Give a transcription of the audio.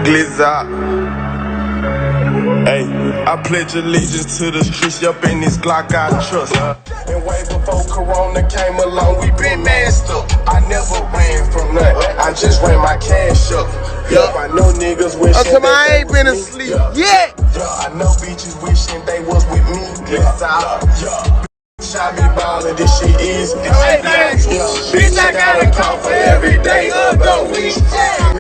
Glizz out. Hey, I pledge allegiance to the streets, up in this Glock I trust. And way before Corona came along, we been masked up. I never ran from nothing, I just ran my cash up. Yup, I know niggas wishing that I ain't been asleep yet. I know bitches wishing they was with me. Glizz out. Shot me ballin', this shit is. Bitch, I got a call for every day of the week.